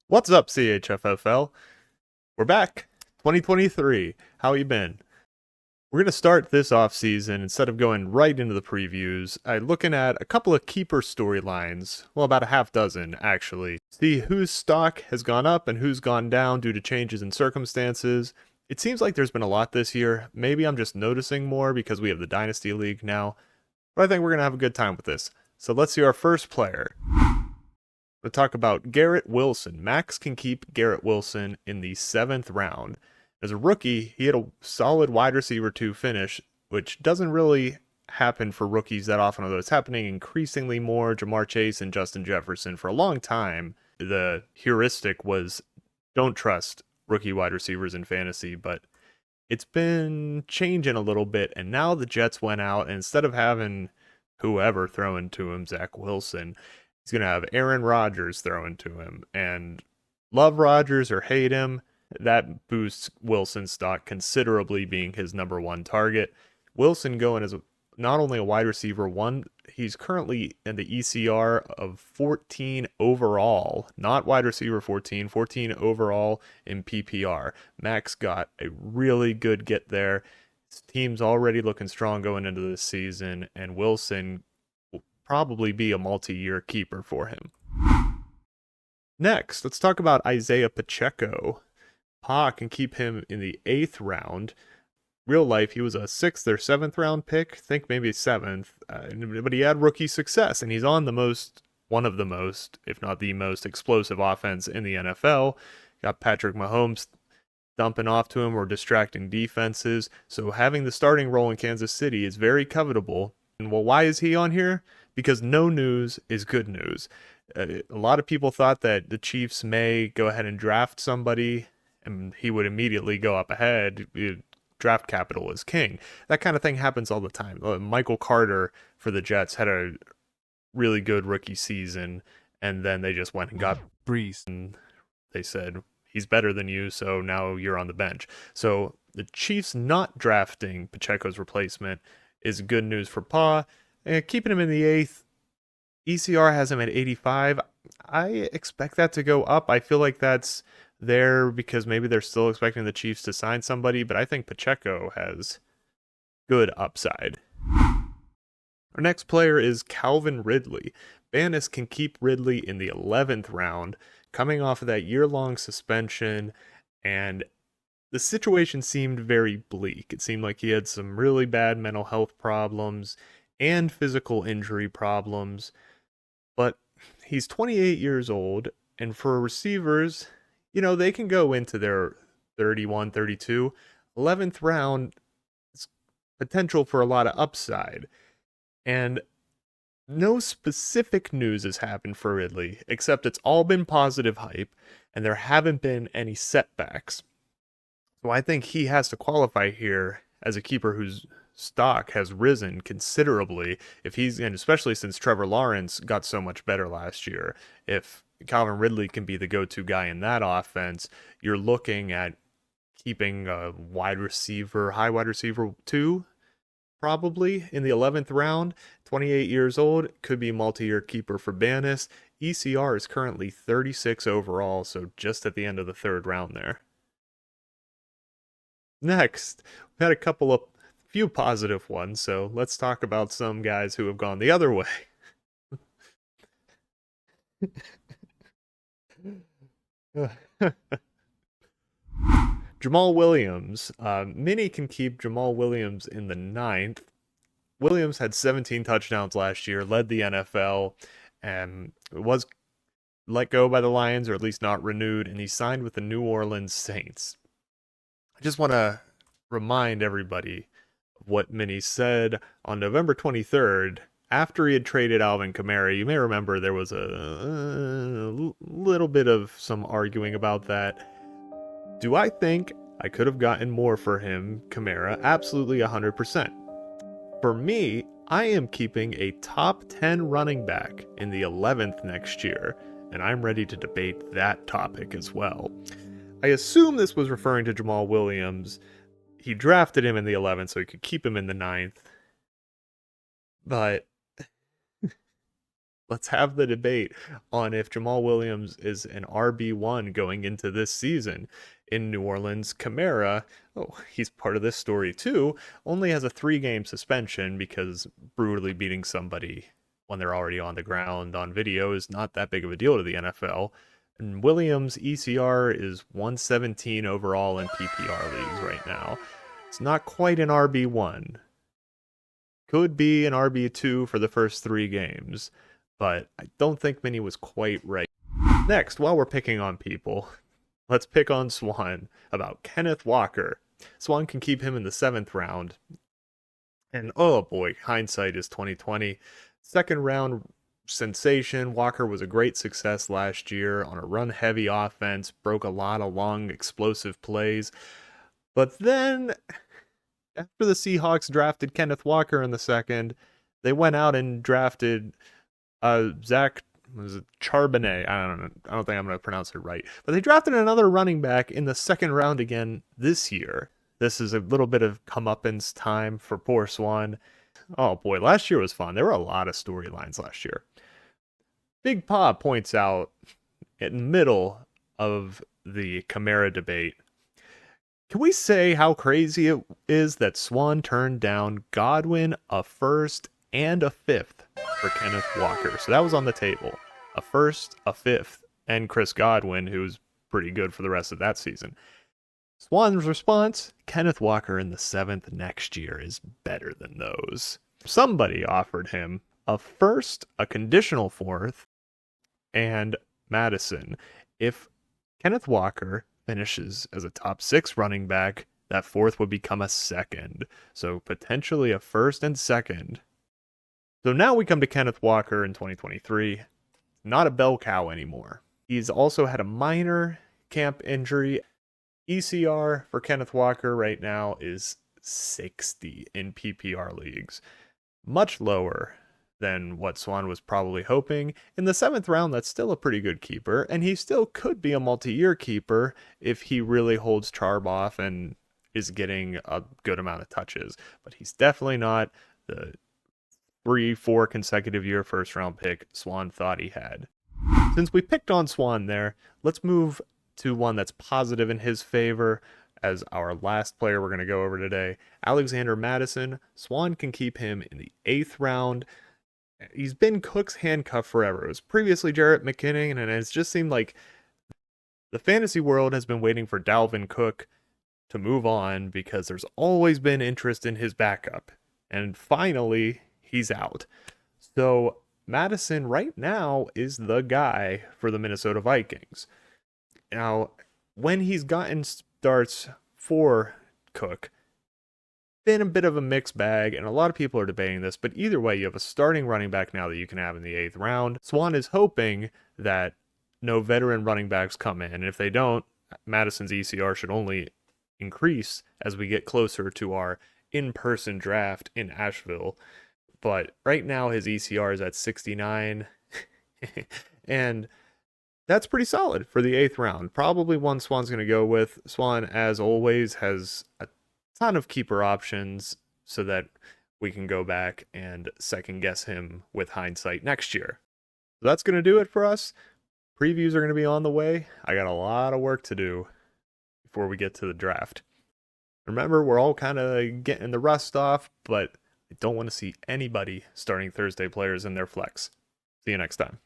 What's up, CHFFL? We're back. 2023. How you been? We're going to start this offseason, instead of going right into the previews, looking at a couple of keeper storylines. Well, about a half dozen, actually. See whose stock has gone up and who's gone down due to changes in circumstances. It seems like there's been a lot this year. Maybe I'm just noticing more because we have the Dynasty League now. But I think we're going to have a good time with this. So let's see our first player. We'll talk about Garrett Wilson. Max can keep Garrett Wilson in the 7th round. As a rookie, he had a solid wide receiver 2 finish, which doesn't really happen for rookies that often, although it's happening increasingly more. Jamar Chase and Justin Jefferson, for a long time, the heuristic was don't trust rookie wide receivers in fantasy, but it's been changing a little bit, and now the Jets went out, and instead of having whoever throwing to him, Zach Wilson, he's going to have Aaron Rodgers throwing to him. And love Rodgers or hate him, that boosts Wilson's stock considerably, being his number one target. Wilson going as not only a wide receiver one, he's currently in the ECR of 14 overall, not wide receiver 14, 14 overall in PPR. Max got a really good get there. His team's already looking strong going into this season, and Wilson will probably be a multi-year keeper for him. Next, let's talk about Isaiah Pacheco. Pa can keep him in the 8th round. Real life, he was a 6th or 7th round pick, think maybe 7th, but he had rookie success, and he's on one of the most, if not the most explosive offense in the NFL. Got Patrick Mahomes dumping off to him or distracting defenses, so having the starting role in Kansas City is very covetable. And well, why is he on here? Because no news is good news. A lot of people thought that the Chiefs may go ahead and draft somebody, and he would immediately go up ahead. Draft capital is king. That kind of thing happens all the time. Michael Carter for the Jets had a really good rookie season, and then they just went and got Brees, and they said, he's better than you, so now you're on the bench. So the Chiefs not drafting Pacheco's replacement is good news for Pa. Keeping him in the 8th, ECR has him at 85. I expect that to go up. I feel like that's there because maybe they're still expecting the Chiefs to sign somebody, but I think Pacheco has good upside. Our next player is Calvin Ridley. Bannis can keep Ridley in the 11th round, coming off of that year-long suspension, and the situation seemed very bleak. It seemed like he had some really bad mental health problems and physical injury problems, but he's 28 years old, and for receivers, they can go into their 31, 32. 11th round, it's potential for a lot of upside. And no specific news has happened for Ridley, except it's all been positive hype, and there haven't been any setbacks. So I think he has to qualify here as a keeper whose stock has risen considerably, and especially since Trevor Lawrence got so much better last year. If Calvin Ridley can be the go-to guy in that offense, you're looking at keeping a high wide receiver 2, probably in the 11th round. 28 years old, could be multi-year keeper for Bannis. ECR is currently 36 overall, so just at the end of the 3rd round there. Next, we had a few positive ones, so let's talk about some guys who have gone the other way. Jamal Williams. Many can keep Jamal Williams in the 9th. Williams had 17 touchdowns last year, led the NFL, and was let go by the Lions, or at least not renewed, and he signed with the New Orleans Saints. I just want to remind everybody of what Minnie said on November 23rd. After he had traded Alvin Kamara. You may remember there was a little bit of some arguing about that. Do I think I could have gotten more for him, Kamara? Absolutely 100%. For me, I am keeping a top 10 running back in the 11th next year, and I'm ready to debate that topic as well. I assume this was referring to Jamal Williams. He drafted him in the 11th so he could keep him in the 9th. But Let's have the debate on if Jamal Williams is an RB1 going into this season. In New Orleans, Kamara, oh, he's part of this story too, only has a 3-game suspension because brutally beating somebody when they're already on the ground on video is not that big of a deal to the NFL. And Williams' ECR is 117 overall in PPR leagues right now. It's not quite an RB1. Could be an RB2 for the first 3 games, but I don't think Minnie was quite right. Next, while we're picking on people, let's pick on Swan about Kenneth Walker. Swan can keep him in the 7th round. And oh boy, hindsight is 2020. 2nd round sensation. Walker was a great success last year on a run-heavy offense, broke a lot of long, explosive plays. But then, after the Seahawks drafted Kenneth Walker in the 2nd, they went out and drafted Zach Charbonnet. I don't think I'm going to pronounce it right. But they drafted another running back in the 2nd round again this year. This is a little bit of comeuppance time for poor Swan. Oh boy, last year was fun. There were a lot of storylines last year. Big Pa points out in the middle of the Kamara debate, can we say how crazy it is that Swan turned down Godwin, a 1st, and a 5th for Kenneth Walker? So that was on the table. A 1st, a 5th, and Chris Godwin, who's pretty good for the rest of that season. Swan's response, Kenneth Walker in the 7th next year is better than those. Somebody offered him a 1st, a conditional 4th, and Madison. If Kenneth Walker finishes as a top 6 running back, that 4th would become a 2nd. So potentially a 1st and 2nd. So now we come to Kenneth Walker in 2023. Not a bell cow anymore. He's also had a minor camp injury. ECR for Kenneth Walker right now is 60 in PPR leagues. Much lower than what Swan was probably hoping. In the 7th round, that's still a pretty good keeper, and he still could be a multi-year keeper if he really holds Charb off and is getting a good amount of touches. But he's definitely not the 3-4 consecutive year 1st round pick Swan thought he had. Since we picked on Swan there, let's move to one that's positive in his favor as our last player we're going to go over today. Alexander Madison. Swan can keep him in the 8th round. He's been Cook's handcuff forever. It was previously Jarrett McKinnon, and it's just seemed like the fantasy world has been waiting for Dalvin Cook to move on because there's always been interest in his backup. And finally, he's out. So Madison right now is the guy for the Minnesota Vikings. Now, when he's gotten starts for Cook, been a bit of a mixed bag, and a lot of people are debating this, but either way, you have a starting running back now that you can have in the 8th round. Swan is hoping that no veteran running backs come in, and if they don't, Madison's ECR should only increase as we get closer to our in-person draft in Asheville. But right now, his ECR is at 69, and that's pretty solid for the 8th round. Probably one Swan's going to go with. Swan, as always, has a ton of keeper options so that we can go back and second guess him with hindsight next year. So that's going to do it for us. Previews are going to be on the way. I got a lot of work to do before we get to the draft. Remember, we're all kind of getting the rust off, but I don't want to see anybody starting Thursday players in their flex. See you next time.